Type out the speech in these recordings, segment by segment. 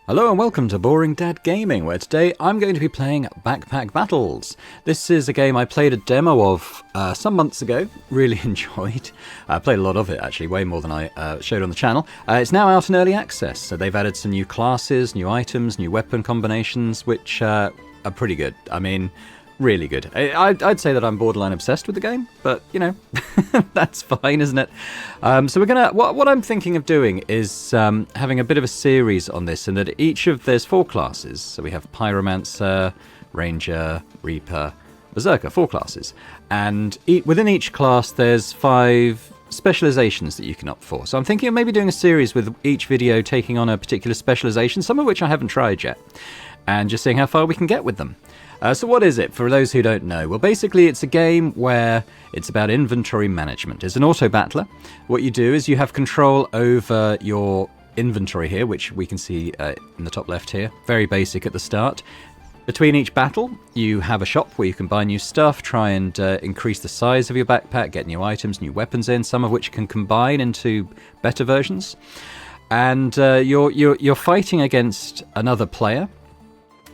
Hello and welcome to Boring Dad Gaming, where today I'm going to be playing Backpack Battles. This is a game I played a demo of some months ago, really enjoyed. I played a lot of it actually, way more than I showed on the channel. It's now out in early access, so they've added some new classes, new items, new weapon combinations, which are pretty good. I mean, really good. I'd say that I'm borderline obsessed with the game, but you know, that's fine, isn't it? So we're gonna. What I'm thinking of doing is having a bit of a series on this, and that there's 4 classes. So we have Pyromancer, Ranger, Reaper, Berserker, 4 classes, and within each class there's 5 specializations that you can opt for. So I'm thinking of maybe doing a series with each video taking on a particular specialization, some of which I haven't tried yet, and just seeing how far we can get with them. So what is it, for those who don't know? Well, basically it's a game where it's about inventory management. It's an auto-battler. What you do is you have control over your inventory here, which we can see in the top left here. Very basic at the start. Between each battle, you have a shop where you can buy new stuff, try and increase the size of your backpack, get new items, new weapons in, some of which can combine into better versions. And you're fighting against another player.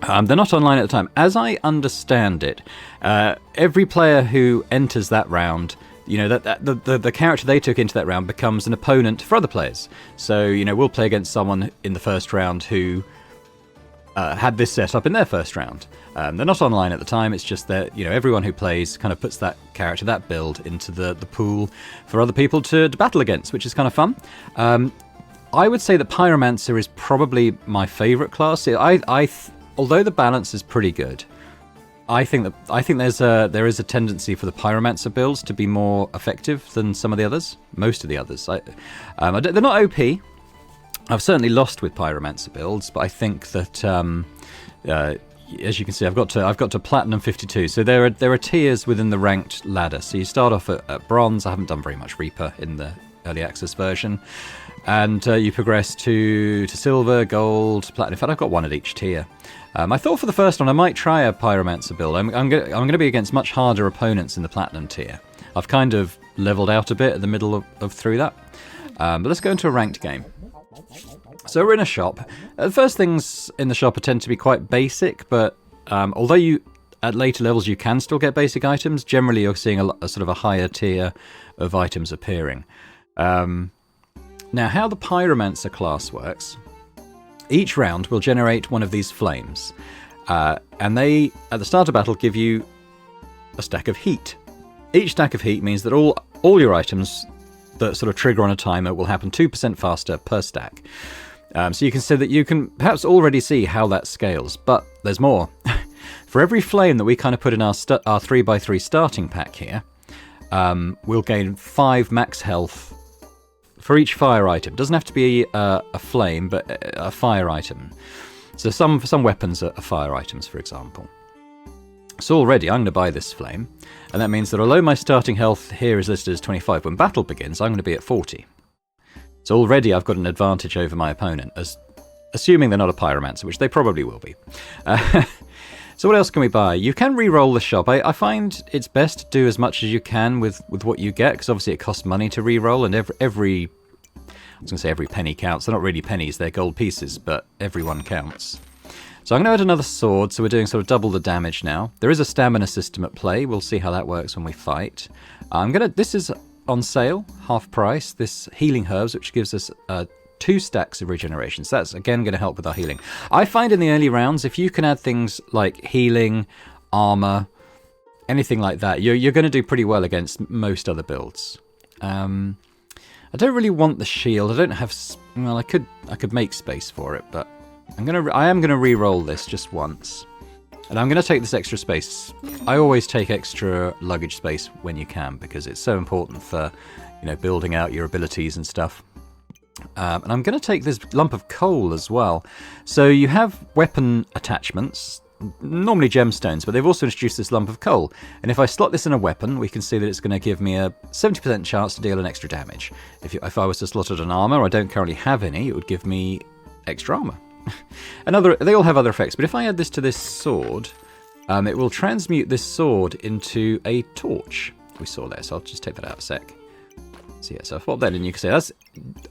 They're not online at the time. As I understand it, every player who enters that round, you know, the character they took into that round becomes an opponent for other players. So, you know, we'll play against someone in the first round who had this set up in their first round. They're not online at the time. It's just that, you know, everyone who plays kind of puts that character, that build, into the pool for other people to battle against, which is kind of fun. I would say that Pyromancer is probably my favourite class. Although the balance is pretty good, I think there is a tendency for the Pyromancer builds to be more effective than some of the others. Most of the others, they're not OP. I've certainly lost with Pyromancer builds, but I think that as you can see, I've got to Platinum 52. So there are tiers within the ranked ladder. So you start off at Bronze. I haven't done very much Reaper in the early access version. And you progress to Silver, Gold, Platinum. In fact, I've got one at each tier. I thought for the first one I might try a Pyromancer build. I'm going to be against much harder opponents in the Platinum tier. I've kind of leveled out a bit at the middle of through that. But let's go into a ranked game. So we're in a shop. The first things in the shop tend to be quite basic, but although at later levels you can still get basic items, generally you're seeing a sort of a higher tier of items appearing. Now, how the Pyromancer class works, each round will generate one of these flames, and they, at the start of battle, give you a stack of heat. Each stack of heat means that all your items that sort of trigger on a timer will happen 2% faster per stack. So you can see that you can perhaps already see how that scales, but there's more. For every flame that we kind of put in our 3x3 starting pack here, we'll gain 5 max health for each fire item. It doesn't have to be a flame, but a fire item. So some weapons are fire items, for example. So already I'm going to buy this flame, and that means that although my starting health here is listed as 25, when battle begins I'm going to be at 40. So already I've got an advantage over my opponent, assuming they're not a Pyromancer, which they probably will be. So what else can we buy? You can re-roll the shop. I find it's best to do as much as you can with what you get, because obviously it costs money to re-roll, and every penny counts. They're not really pennies, they're gold pieces, but everyone counts. So I'm going to add another sword, so we're doing sort of double the damage now. There is a stamina system at play. We'll see how that works when we fight. This is on sale, half price, this healing herbs, which gives us 2 stacks of regeneration. So that's, again, going to help with our healing. I find in the early rounds, if you can add things like healing, armour, anything like that, you're going to do pretty well against most other builds. I don't really want the shield. I don't have... Well, I could make space for it, but I am going to re-roll this just once. And I'm going to take this extra space. I always take extra luggage space when you can, because it's so important for, you know, building out your abilities and stuff. And I'm going to take this lump of coal as well. So you have weapon attachments, normally gemstones, but they've also introduced this lump of coal. And if I slot this in a weapon, we can see that it's going to give me a 70% chance to deal an extra damage. If I was to slot it an armour, I don't currently have any, it would give me extra armour. They all have other effects, but if I add this to this sword, it will transmute this sword into a torch. We saw there, so I'll just take that out a sec. So yeah, so I've popped that in. You can see that's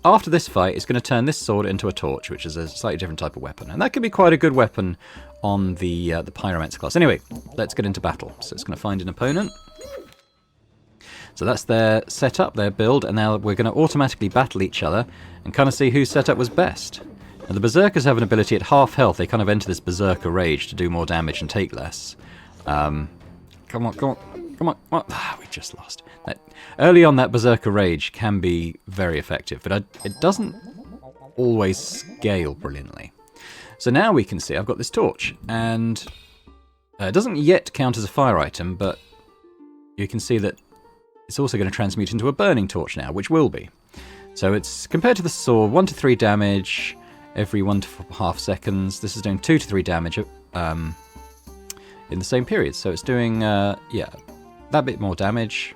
after this fight, it's going to turn this sword into a torch, which is a slightly different type of weapon, and that could be quite a good weapon on the Pyromancer class. Anyway, let's get into battle. So it's going to find an opponent. So that's their setup, their build, and now we're going to automatically battle each other and kind of see whose setup was best. Now the Berserkers have an ability at half health. They kind of enter this Berserker Rage to do more damage and take less. Come on, come on, come on. Ah, we just lost. Early on, that Berserker Rage can be very effective, but it doesn't always scale brilliantly. So now we can see I've got this torch, and it doesn't yet count as a fire item, but you can see that it's also going to transmute into a burning torch now, which will be. So it's, compared to the sword, 1 to 3 damage every 1 to 1/2 seconds. This is doing 2 to 3 damage in the same period. So it's doing, yeah, that bit more damage.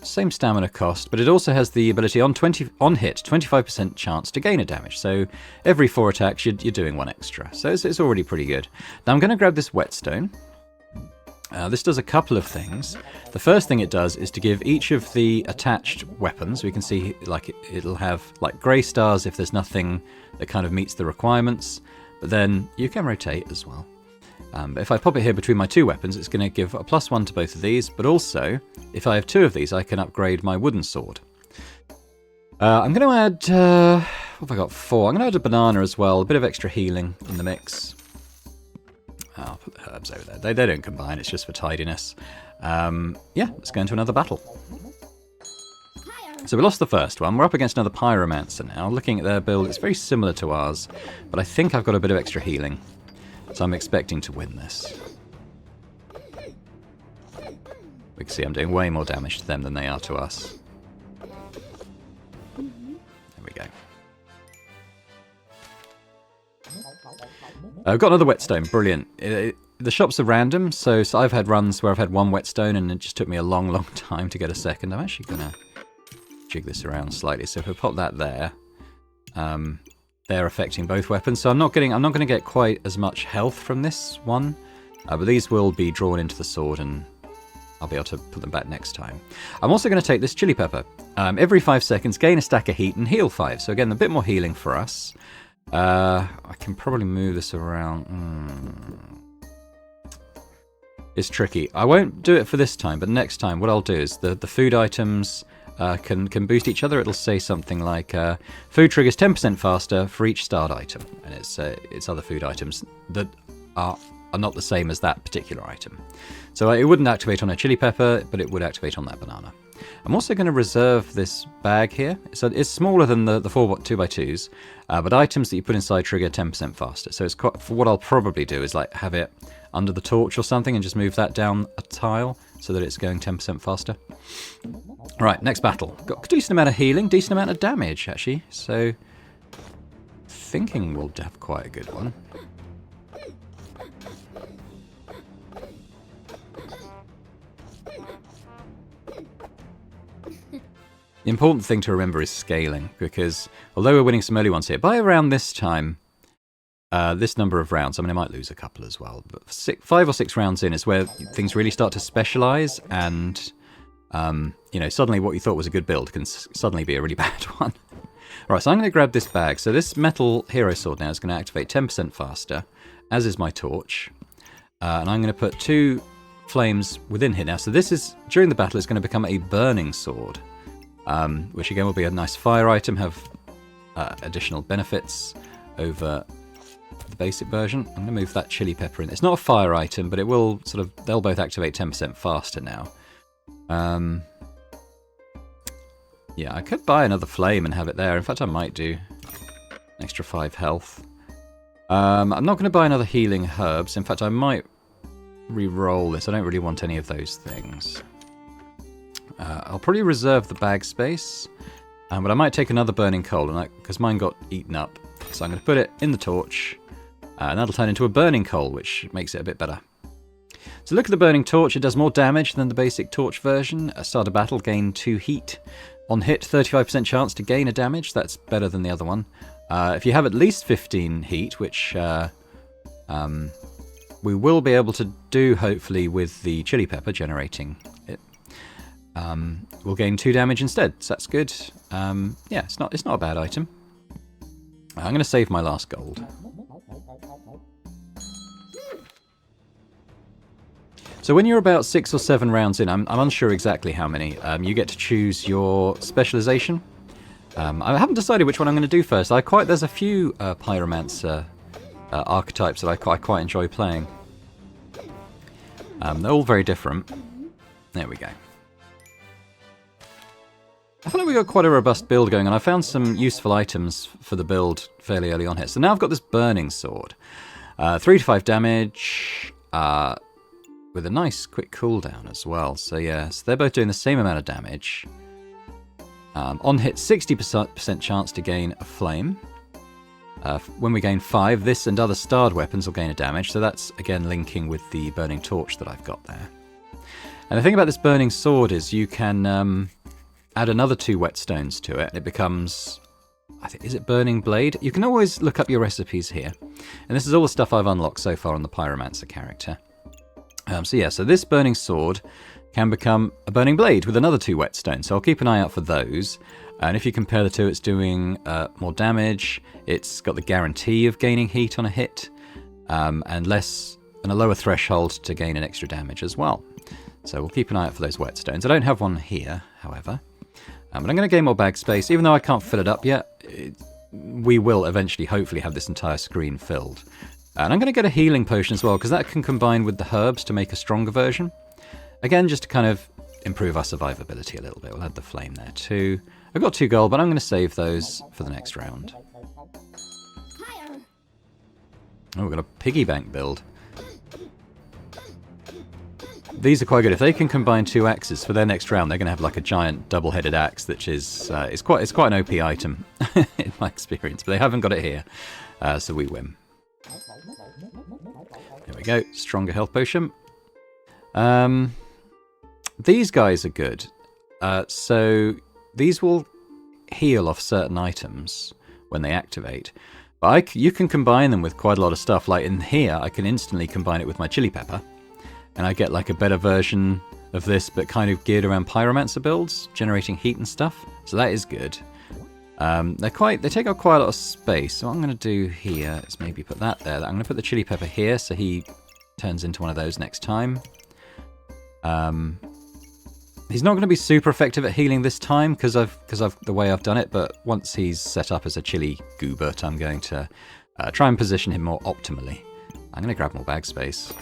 Same stamina cost, but it also has the ability on hit, 25% chance to gain a damage. So every 4 attacks, you're doing 1 extra. So it's already pretty good. Now I'm going to grab this whetstone. This does a couple of things. The first thing it does is to give each of the attached weapons, we can see like it'll have like grey stars if there's nothing that kind of meets the requirements, but then you can rotate as well. But if I pop it here between my 2 weapons, it's going to give a +1 to both of these, but also, if I have 2 of these, I can upgrade my wooden sword. I'm going to add, what have I got, 4? I'm going to add a banana as well, a bit of extra healing in the mix. I'll put the herbs over there. They don't combine, it's just for tidiness. Yeah, let's go into another battle. So we lost the first one. We're up against another Pyromancer now. Looking at their build, it's very similar to ours, but I think I've got a bit of extra healing. So I'm expecting to win this. We can see I'm doing way more damage to them than they are to us. There we go. I've got another whetstone, brilliant. The shops are random, so I've had runs where I've had 1 whetstone and it just took me a long time to get a second. I'm actually going to jig this around slightly. So if we pop that there, they're affecting both weapons. So I'm not going to get quite as much health from this one, but these will be drawn into the sword and I'll be able to put them back next time. I'm also going to take this chili pepper. Every 5 seconds, gain a stack of heat and heal 5. So again, a bit more healing for us. I can probably move this around. It's tricky. I won't do it for this time, but next time what I'll do is the food items can boost each other. It'll say something like food triggers 10% faster for each start item, and it's other food items that are not the same as that particular item. So it wouldn't activate on a chili pepper, but it would activate on that banana. I'm also going to reserve this bag here. So it's smaller than the 2x2s, but items that you put inside trigger 10% faster. So it's what I'll probably do is like have it under the torch or something and just move that down a tile so that it's going 10% faster. Right, next battle. Got a decent amount of healing, decent amount of damage actually. So thinking we'll have quite a good one. The important thing to remember is scaling, because although we're winning some early ones here, by around this time, this number of rounds, I mean I might lose a couple as well, but 5 or 6 rounds in is where things really start to specialise, and you know, suddenly what you thought was a good build can suddenly be a really bad one. Right, so I'm going to grab this bag. So this metal hero sword now is going to activate 10% faster, as is my torch, and I'm going to put 2 flames within here now. So this is, during the battle, it's going to become a burning sword. Which again will be a nice fire item, have additional benefits over the basic version. I'm going to move that chili pepper in. It's not a fire item, but it will sort of, they'll both activate 10% faster now. Yeah, I could buy another flame and have it there. In fact, I might do. An extra 5 health. I'm not going to buy another healing herbs. In fact, I might re-roll this. I don't really want any of those things. I'll probably reserve the bag space, but I might take another burning coal, because mine got eaten up. So I'm going to put it in the torch, and that'll turn into a burning coal, which makes it a bit better. So look at the burning torch. It does more damage than the basic torch version. Start a battle, gain 2 heat. On hit, 35% chance to gain a damage. That's better than the other one. If you have at least 15 heat, which we will be able to do, hopefully, with the chili pepper generating it. we'll gain 2 damage instead, so that's good. Yeah, it's not a bad item. I'm going to save my last gold. So when you're about 6 or 7 rounds in, I'm unsure exactly how many, you get to choose your specialization. I haven't decided which one I'm going to do first. There's a few pyromancer archetypes that I quite enjoy playing. They're all very different. There we go. I feel like we got quite a robust build going on. I found some useful items for the build fairly early on here. So now I've got this burning sword. 3 to 5 damage, with a nice quick cooldown as well. So yeah, so they're both doing the same amount of damage. On hit, 60% chance to gain a flame. When we gain 5, this and other starred weapons will gain a damage, so that's again linking with the burning torch that I've got there. And the thing about this burning sword is you can add another 2 whetstones to it. It becomes, I think, is it burning blade? You can always look up your recipes here. And this is all the stuff I've unlocked so far on the pyromancer character. So yeah, so this burning sword can become a burning blade with another 2 whetstones. So I'll keep an eye out for those. And if you compare the two, it's doing more damage. It's got the guarantee of gaining heat on a hit, and a lower threshold to gain an extra damage as well. So we'll keep an eye out for those whetstones. I don't have one here, however. But I'm going to gain more bag space, even though I can't fill it up yet. We will eventually, hopefully, have this entire screen filled. And I'm going to get a healing potion as well, because that can combine with the herbs to make a stronger version. Again, just to kind of improve our survivability a little bit. We'll add the flame there too. I've got 2 gold, but I'm going to save those for the next round. Oh, we've got a piggy bank build. These are quite good. If they can combine 2 axes for their next round, they're going to have like a giant double-headed axe, which is it's quite an OP item in my experience. But they haven't got it here, so we win. There we go. Stronger health potion. These guys are good. So these will heal off certain items when they activate. But you can combine them with quite a lot of stuff. Like in here, I can instantly combine it with my chili pepper. And I get like a better version of this, but kind of geared around pyromancer builds, generating heat and stuff. So that is good. They take up quite a lot of space. So what I'm going to do here is maybe put that there. I'm going to put the chili pepper here, so he turns into one of those next time. He's not going to be super effective at healing this time because of the way I've done it, but once he's set up as a chili goobert, I'm going to try and position him more optimally. I'm going to grab more bag space.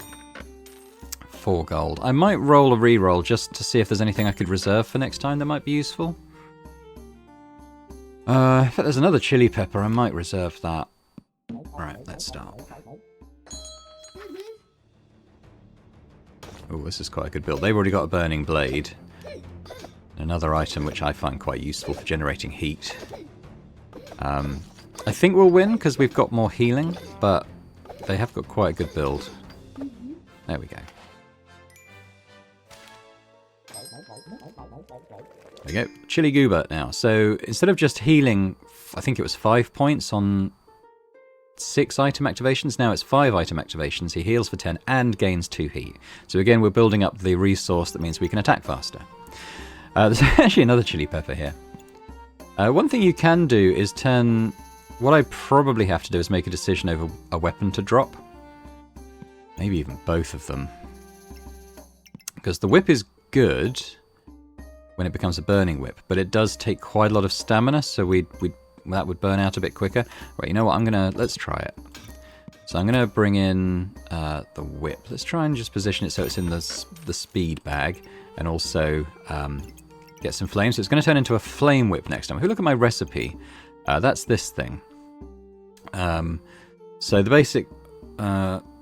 4 gold. I might roll a reroll just to see if there's anything I could reserve for next time that might be useful. If there's another chili pepper, I might reserve that. Right, let's start. Oh, this is quite a good build. They've already got a burning blade. Another item which I find quite useful for generating heat. I think we'll win because we've got more healing, but they have got quite a good build. There we go. There we go. Chili Goobert now. So instead of just healing, I think it was 5 points on 6 item activations, now it's 5 item activations. He heals for 10 and gains 2 heat. So again, we're building up the resource that means we can attack faster. There's actually another chili pepper here. One thing you can do is turn... What I probably have to do is make a decision over a weapon to drop. Maybe even both of them. Because the whip is good when it becomes a burning whip, but it does take quite a lot of stamina, so that would burn out a bit quicker. Right, you know what? Let's try it. So I'm gonna bring in the whip. Let's try and just position it so it's in the speed bag, and also get some flames. So it's going to turn into a flame whip next time. If you look at my recipe, that's this thing. So the basic,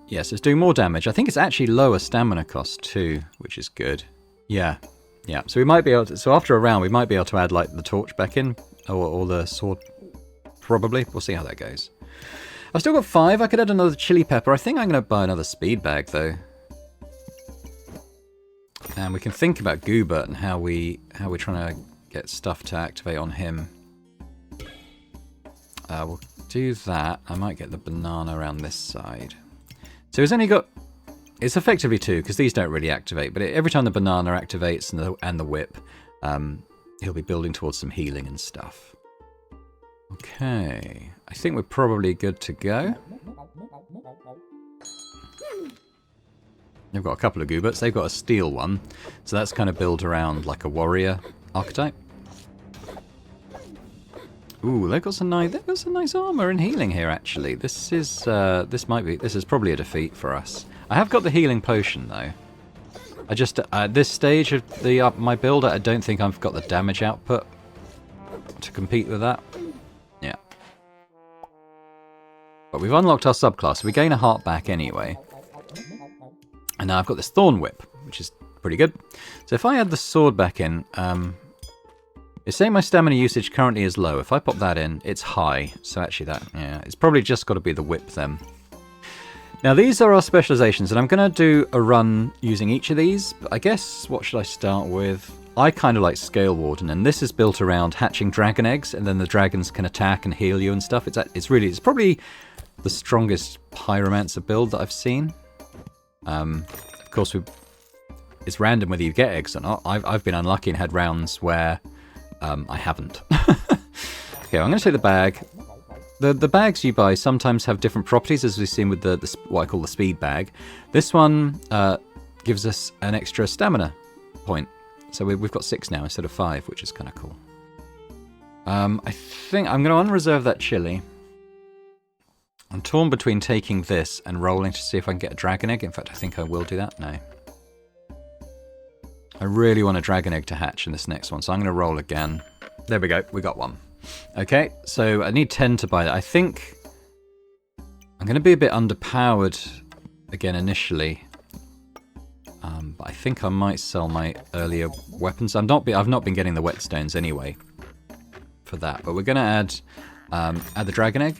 yes, it's doing more damage. I think it's actually lower stamina cost too, which is good. Yeah. So we might be able to. So after a round, we might be able to add like the torch back in, or the sword. Probably. We'll see how that goes. I've still got 5. I could add another chili pepper. I think I'm going to buy another speed bag though. And we can think about Goobert and how we're trying to get stuff to activate on him. We'll do that. I might get the banana around this side. So he's only got It's effectively 2, because these don't really activate, but every time the banana activates and the whip, he'll be building towards some healing and stuff. Okay, I think we're probably good to go. They've got a couple of Gooberts. They've got a steel one, so that's kind of built around like a warrior archetype. Ooh, they've got some nice armor and healing here. Actually, this is probably a defeat for us. I have got the healing potion though. I just at this stage of my build, I don't think I've got the damage output to compete with that. Yeah, but we've unlocked our subclass, so we gain a heart back anyway. And now I've got this Thorn Whip, which is pretty good. So if I add the sword back in, it's saying my stamina usage currently is low. If I pop that in, it's high. So actually it's probably just got to be the whip then. Now these are our specializations, and I'm going to do a run using each of these. But I guess, what should I start with? I kind of like Scale Warden, and this is built around hatching dragon eggs, and then the dragons can attack and heal you and stuff. It's probably the strongest pyromancer build that I've seen. Of course, it's random whether you get eggs or not. I've been unlucky and had rounds where I haven't. Okay, I'm going to take the bag. The bags you buy sometimes have different properties, as we've seen with what I call the speed bag. This one gives us an extra stamina point. So we've got 6 now instead of 5, which is kind of cool. I think I'm going to unreserve that chili. I'm torn between taking this and rolling to see if I can get a dragon egg. In fact, I think I will do that. No. I really want a dragon egg to hatch in this next one, so I'm going to roll again. There we go. We got one. Okay, so I need 10 to buy that. I think I'm going to be a bit underpowered again initially. But I think I might sell my earlier weapons. I've not been getting the whetstones anyway for that. But we're going to add the dragon egg.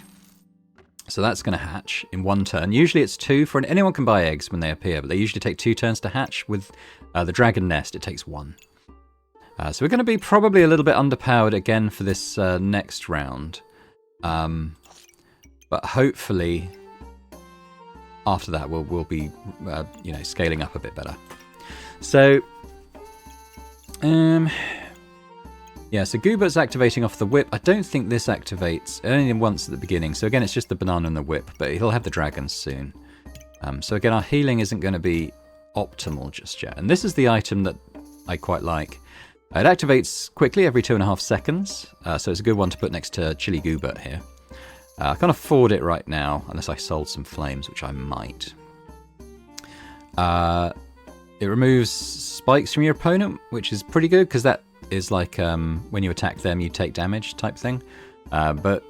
So that's going to hatch in 1 turn. Usually it's 2. Anyone can buy eggs when they appear, but they usually take 2 turns to hatch. With the dragon nest, it takes 1. So we're going to be probably a little bit underpowered again for this next round. But hopefully after that we'll be scaling up a bit better. So yeah, so Goobert's activating off the whip. I don't think this activates, only once at the beginning. So again, it's just the banana and the whip, but he'll have the dragons soon. So again, our healing isn't going to be optimal just yet. And this is the item that I quite like. It activates quickly every 2.5 seconds. So it's a good one to put next to Chili Goobert here. I can't afford it right now, unless I sold some flames, which I might. It removes spikes from your opponent, which is pretty good, because that is like when you attack them, you take damage type thing. But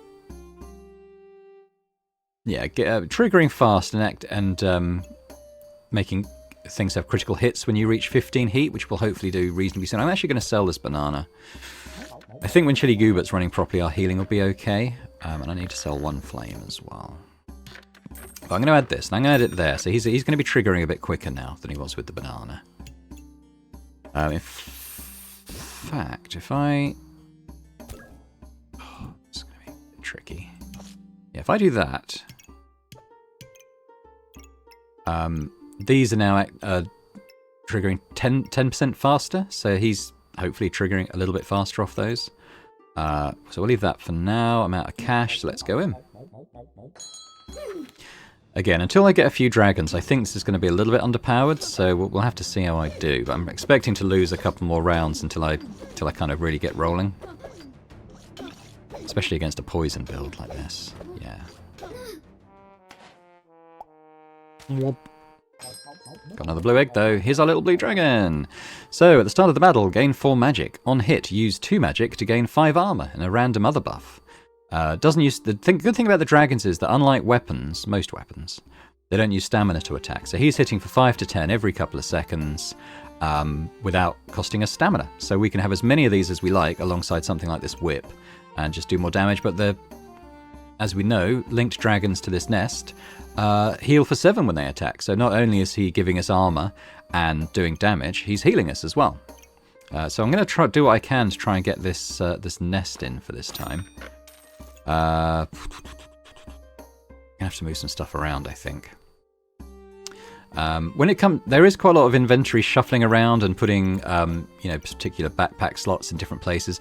yeah, triggering fast and making things have critical hits when you reach 15 heat, which will hopefully do reasonably soon. I'm actually going to sell this banana. I think when Chili Goobert's running properly, our healing will be okay. And I need to sell 1 flame as well. But I'm going to add this, and I'm going to add it there. So he's going to be triggering a bit quicker now than he was with the banana. In fact, if I... Oh, it's going to be a bit tricky. Yeah, if I do that... these are now triggering 10% faster, so he's hopefully triggering a little bit faster off those. So we'll leave that for now. I'm out of cash, so let's go in. Again, until I get a few dragons, I think this is going to be a little bit underpowered, so we'll have to see how I do. But I'm expecting to lose a couple more rounds until I kind of really get rolling. Especially against a poison build like this. Yeah. Got another blue egg though. Here's our little blue dragon. So at the start of the battle, gain 4 magic. On hit, use 2 magic to gain 5 armor and a random other buff. Doesn't use good thing about the dragons is that unlike weapons, most weapons, they don't use stamina to attack. So he's hitting for 5 to 10 every couple of seconds without costing us stamina. So we can have as many of these as we like alongside something like this whip and just do more damage. But as we know, linked dragons to this nest heal for 7 when they attack. So not only is he giving us armor and doing damage, he's healing us as well. So I'm going to do what I can to try and get this nest in for this time. Gonna have to move some stuff around, I think. When it comes, there is quite a lot of inventory shuffling around and putting, particular backpack slots in different places.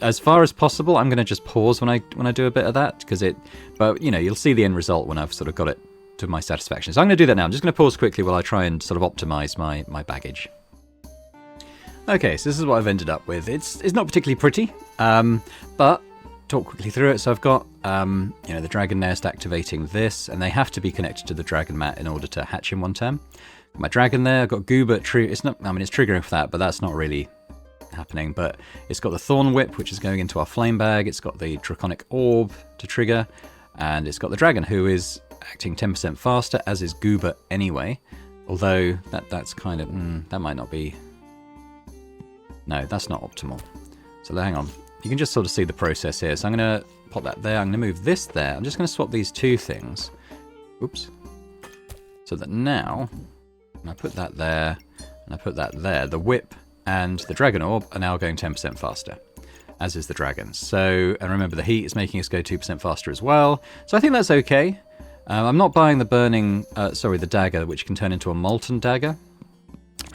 As far as possible, I'm going to just pause when I do a bit of that but you'll see the end result when I've sort of got it to my satisfaction. So I'm going to do that now. I'm just going to pause quickly while I try and sort of optimize my baggage. Okay, so this is what I've ended up with. It's not particularly pretty, but talk quickly through it. So I've got the dragon nest activating this, and they have to be connected to the dragon mat in order to hatch in one turn. Got my dragon there. I've got Goobert it's triggering for that, but that's not really happening. But it's got the thorn whip, which is going into our flame bag. It's got the draconic orb to trigger, and it's got the dragon, who is acting 10% faster, as is Goobert anyway. Although that's kind of that might not be. No, that's not optimal. So hang on. You can just sort of see the process here. So I'm going to pop that there. I'm going to move this there. I'm just going to swap these two things. Oops. So that now, when I put that there, and I put that there, the whip and the dragon orb are now going 10% faster, as is the dragon. So, and remember, the heat is making us go 2% faster as well. So I think that's okay. I'm not buying the the dagger, which can turn into a molten dagger.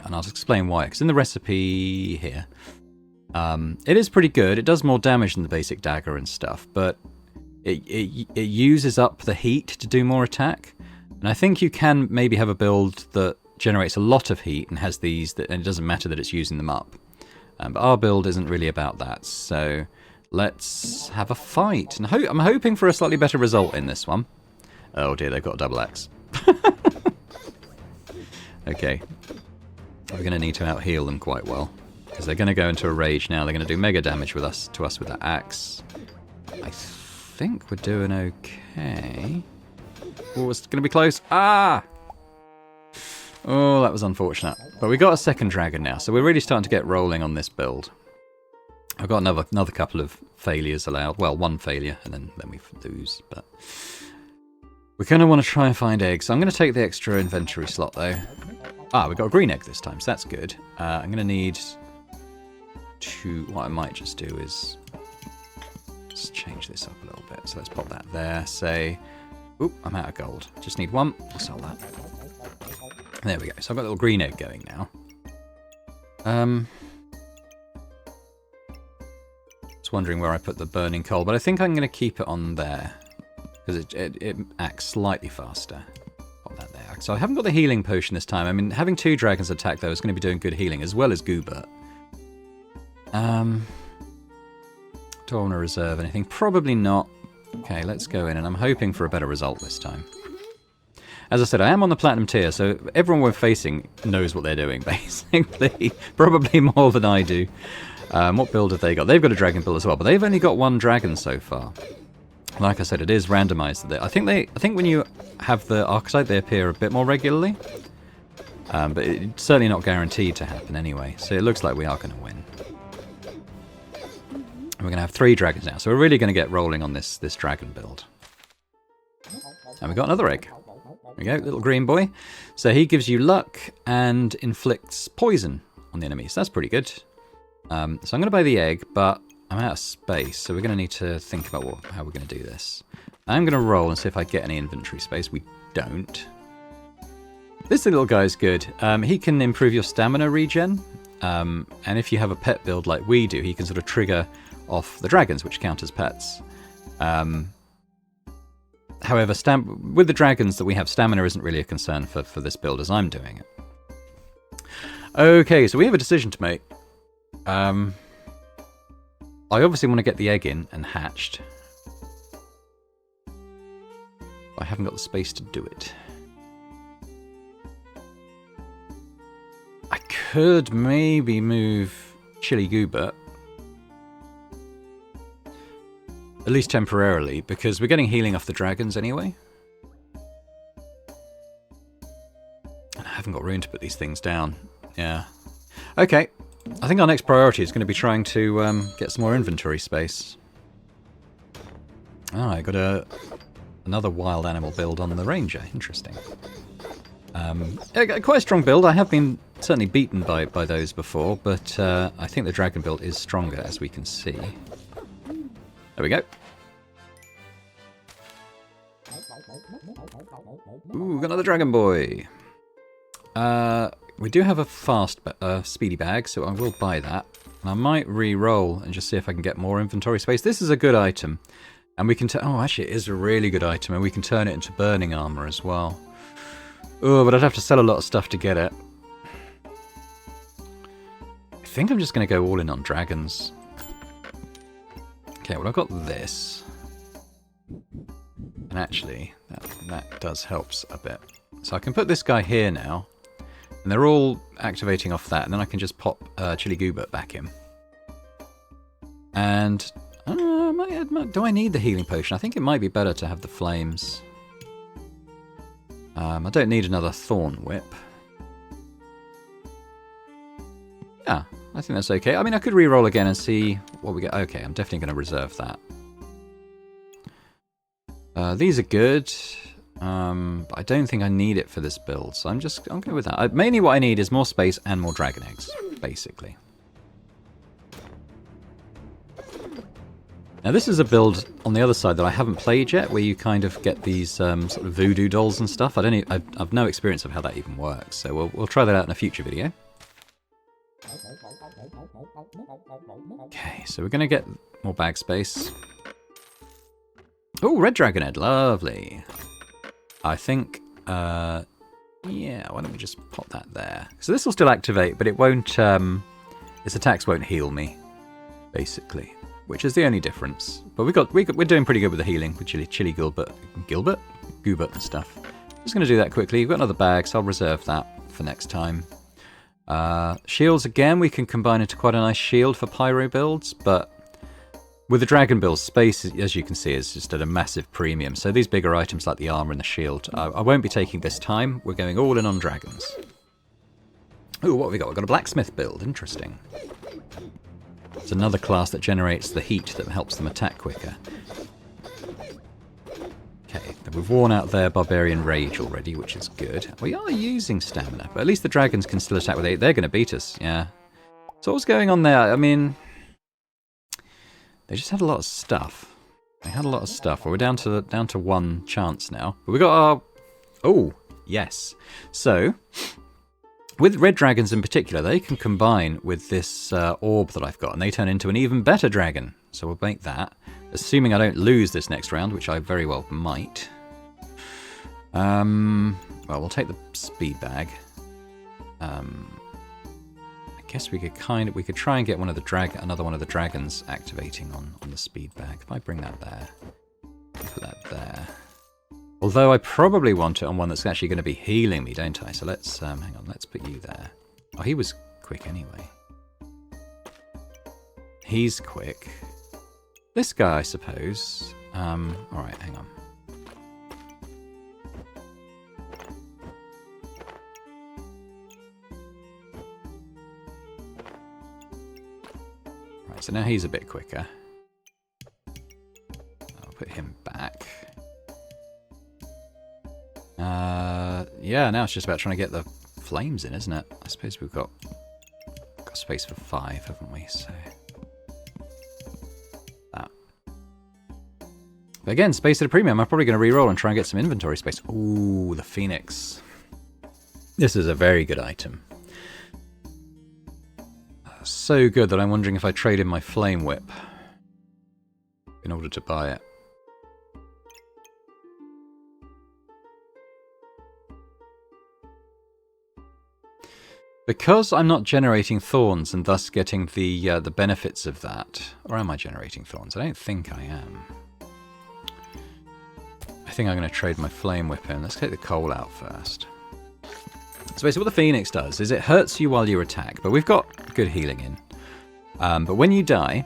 And I'll explain why. Because in the recipe here, it is pretty good. It does more damage than the basic dagger and stuff, but it uses up the heat to do more attack. And I think you can maybe have a build that generates a lot of heat and has these, and it doesn't matter that it's using them up. But our build isn't really about that. So let's have a fight. And I'm hoping for a slightly better result in this one. Oh dear, they've got a double axe. Okay. We're going to need to out-heal them quite well, because they're going to go into a rage now. They're going to do mega damage to us with that axe. I think we're doing okay. Oh, it's going to be close. Ah! Oh, that was unfortunate. But we got a second dragon now, so we're really starting to get rolling on this build. I've got another couple of failures allowed. Well, one failure, and then we lose. But we're going to want to try and find eggs. So I'm going to take the extra inventory slot, though. Ah, we got a green egg this time, so that's good. I'm going to need to... What I might just do is... Let's change this up a little bit. So let's pop that there. Say... Oop, I'm out of gold. Just need one. I'll sell that. There we go. So I've got a little green egg going now. Just wondering where I put the burning coal, but I think I'm going to keep it on there, because it acts slightly faster. Pop that there. So I haven't got the healing potion this time. I mean, having two dragons attack, though, is going to be doing good healing, as well as Goobert. Do I want to reserve anything? Probably not. Okay, let's go in, and I'm hoping for a better result this time. As I said, I am on the platinum tier, so everyone we're facing knows what they're doing, basically. Probably more than I do. What build have they got? They've got a dragon build as well, but they've only got one dragon so far. Like I said, it is randomized. I think when you have the archetype, they appear a bit more regularly. But it's certainly not guaranteed to happen anyway, so it looks like we are going to win. And we're going to have 3 dragons now, so we're really going to get rolling on this dragon build. And we've got another egg. There we go, little green boy. So he gives you luck and inflicts poison on the enemies. That's pretty good. So I'm going to buy the egg, but I'm out of space, so we're going to need to think about how we're going to do this. I'm going to roll and see if I get any inventory space. We don't. This little guy's good. He can improve your stamina regen, and if you have a pet build like we do, he can sort of trigger off the dragons, which count as pets. However, with the dragons that we have, stamina isn't really a concern for this build as I'm doing it. Okay, so we have a decision to make. I obviously want to get the egg in and hatched. I haven't got the space to do it. I could maybe move Chili Goobert. At least temporarily, because we're getting healing off the dragons anyway. And I haven't got room to put these things down. Yeah. Okay. I think our next priority is going to be trying to get some more inventory space. Oh, I got another wild animal build on the ranger. Interesting. Quite a strong build. I have been certainly beaten by those before, but I think the dragon build is stronger, as we can see. There we go. Ooh, got another dragon boy. We do have a speedy bag, so I will buy that. And I might re-roll and just see if I can get more inventory space. This is a good item. And we can oh, actually it is a really good item, and we can turn it into burning armour as well. Oh, but I'd have to sell a lot of stuff to get it. I think I'm just going to go all in on dragons. Okay, well I've got this. And actually, that does helps a bit. So I can put this guy here now. And they're all activating off that, and then I can just pop Chili Goobert back in. And do I need the healing potion? I think it might be better to have the flames. I don't need another thorn whip. Yeah, I think that's okay. I mean, I could re-roll again and see what we get. Okay, I'm definitely going to reserve that. These are good. But I don't think I need it for this build, so I'm going with that. Mainly what I need is more space and more dragon eggs, basically. Now this is a build on the other side that I haven't played yet, where you kind of get these sort of voodoo dolls and stuff. I've no experience of how that even works, so we'll try that out in a future video. Okay, so we're going to get more bag space. Oh, red dragon head, lovely. I think, yeah, why don't we just pop that there? So this will still activate, but it won't, its attacks won't heal me, basically, which is the only difference. But we're doing pretty good with the healing with Chili Goobert and stuff. Just going to do that quickly. We've got another bag, so I'll reserve that for next time. Shields, again, we can combine into quite a nice shield for Pyro builds, but with the dragon build, space, as you can see, is just at a massive premium. So these bigger items like the armour and the shield, I won't be taking this time. We're going all in on dragons. Ooh, what have we got? We've got a blacksmith build. Interesting. It's another class that generates the heat that helps them attack quicker. Okay, we've worn out their barbarian rage already, which is good. We are using stamina, but at least the dragons can still attack with 8. They're going to beat us, yeah. So what's going on there? I mean, they just had a lot of stuff. They had a lot of stuff. Well, we're down to one chance now. But we got our... Oh, yes. So, with red dragons in particular, they can combine with this orb that I've got, and they turn into an even better dragon. So we'll make that. Assuming I don't lose this next round, which I very well might. Well, we'll take the speed bag. I guess we could try and get another one of the dragons activating on the speed bag. If I bring that there, put that there. Although I probably want it on one that's actually going to be healing me, don't I? So let's hang on. Let's put you there. Oh, he was quick anyway. He's quick. This guy, I suppose. All right, hang on. Right, so now he's a bit quicker. I'll put him back. Yeah, now it's just about trying to get the flames in, isn't it? I suppose we've got space for 5, haven't we? So that. But again, space at a premium. I'm probably going to re-roll and try and get some inventory space. Ooh, the Phoenix. This is a very good item. So good that I'm wondering if I trade in my Flame Whip in order to buy it. Because I'm not generating thorns and thus getting the benefits of that, or am I generating thorns? I don't think I am. I think I'm going to trade my Flame Whip in. Let's take the coal out first. So basically what the Phoenix does is it hurts you while you attack, but we've got good healing in. But when you die,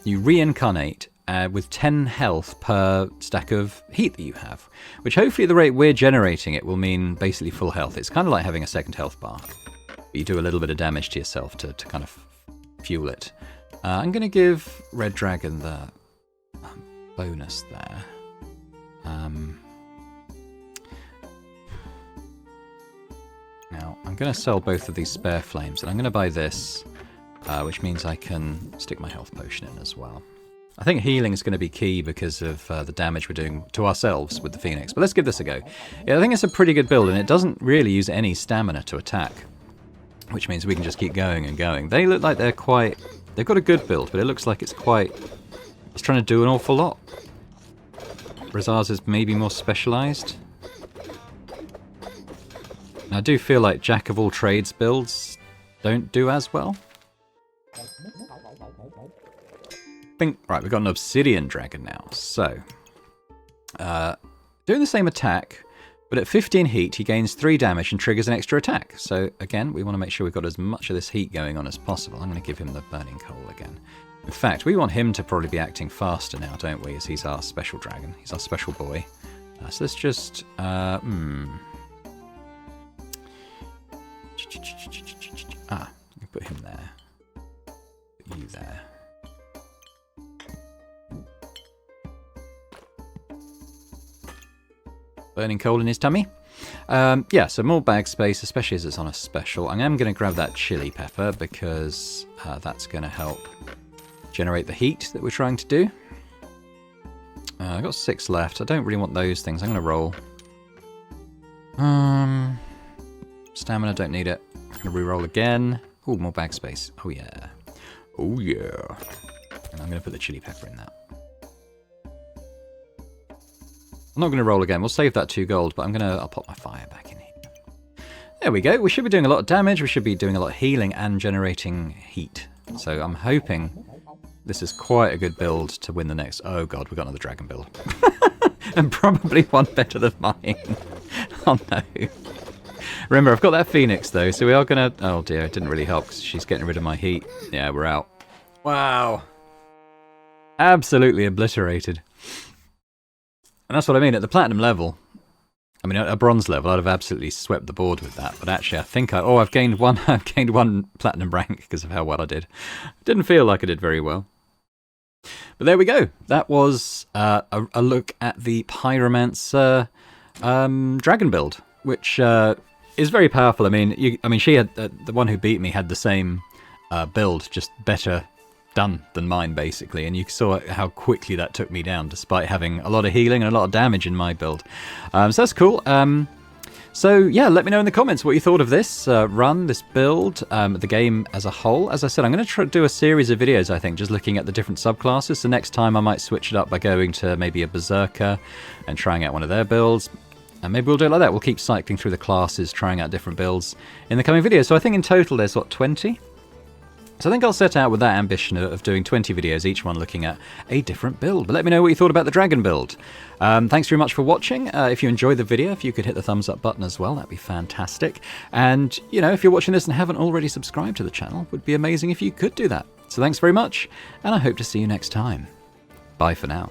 you reincarnate with 10 health per stack of heat that you have, which hopefully at the rate we're generating it will mean basically full health. It's kind of like having a second health bar. You do a little bit of damage to yourself to kind of fuel it. I'm going to give Red Dragon the bonus there. Now, I'm going to sell both of these spare flames, and I'm going to buy this, which means I can stick my health potion in as well. I think healing is going to be key because of the damage we're doing to ourselves with the Phoenix. But let's give this a go. Yeah, I think it's a pretty good build, and it doesn't really use any stamina to attack, which means we can just keep going and going. They look like they're quite... They've got a good build, but it looks like it's quite... It's trying to do an awful lot. Whereas ours is maybe more specialised. I do feel like jack-of-all-trades builds don't do as well. Right, we've got an obsidian dragon now. So, doing the same attack, but at 15 heat, he gains 3 damage and triggers an extra attack. So, again, we want to make sure we've got as much of this heat going on as possible. I'm going to give him the burning coal again. In fact, we want him to probably be acting faster now, don't we? As he's our special dragon. He's our special boy. So let's just... put him there. Put you there. Burning coal in his tummy. Yeah, so more bag space, especially as it's on a special. I am going to grab that chili pepper because that's going to help generate the heat that we're trying to do. I've got 6 left. I don't really want those things. I'm going to roll. Stamina, don't need it. I'm going to re-roll again. Oh, more bag space. Oh, yeah. Oh, yeah. And I'm going to put the chili pepper in that. I'm not going to roll again. We'll save that 2 gold, but I'll pop my fire back in here. There we go. We should be doing a lot of damage. We should be doing a lot of healing and generating heat. So I'm hoping this is quite a good build to win the next... Oh, God, we've got another dragon build. And probably one better than mine. Oh, no. Remember, I've got that Phoenix, though, so we are going to... Oh, dear, it didn't really help because she's getting rid of my heat. Yeah, we're out. Wow. Absolutely obliterated. And that's what I mean, at the platinum level, I mean, at a bronze level, I'd have absolutely swept the board with that. But actually, I think I've gained one platinum rank because of how well I did. Didn't feel like I did very well. But there we go. That was a look at the Pyromancer dragon build, which is very powerful. I mean, she had the one who beat me had the same build, just better done than mine, basically. And you saw how quickly that took me down, despite having a lot of healing and a lot of damage in my build. So that's cool. So yeah, let me know in the comments what you thought of this run, this build, the game as a whole. As I said, I'm going to do a series of videos, I think, just looking at the different subclasses. So next time I might switch it up by going to maybe a Berserker and trying out one of their builds. And maybe we'll do it like that. We'll keep cycling through the classes, trying out different builds in the coming videos. So I think in total there's, what, 20? So I think I'll set out with that ambition of doing 20 videos, each one looking at a different build. But let me know what you thought about the dragon build. Thanks very much for watching. If you enjoyed the video, if you could hit the thumbs up button as well, that'd be fantastic. And, you know, if you're watching this and haven't already subscribed to the channel, it would be amazing if you could do that. So thanks very much, and I hope to see you next time. Bye for now.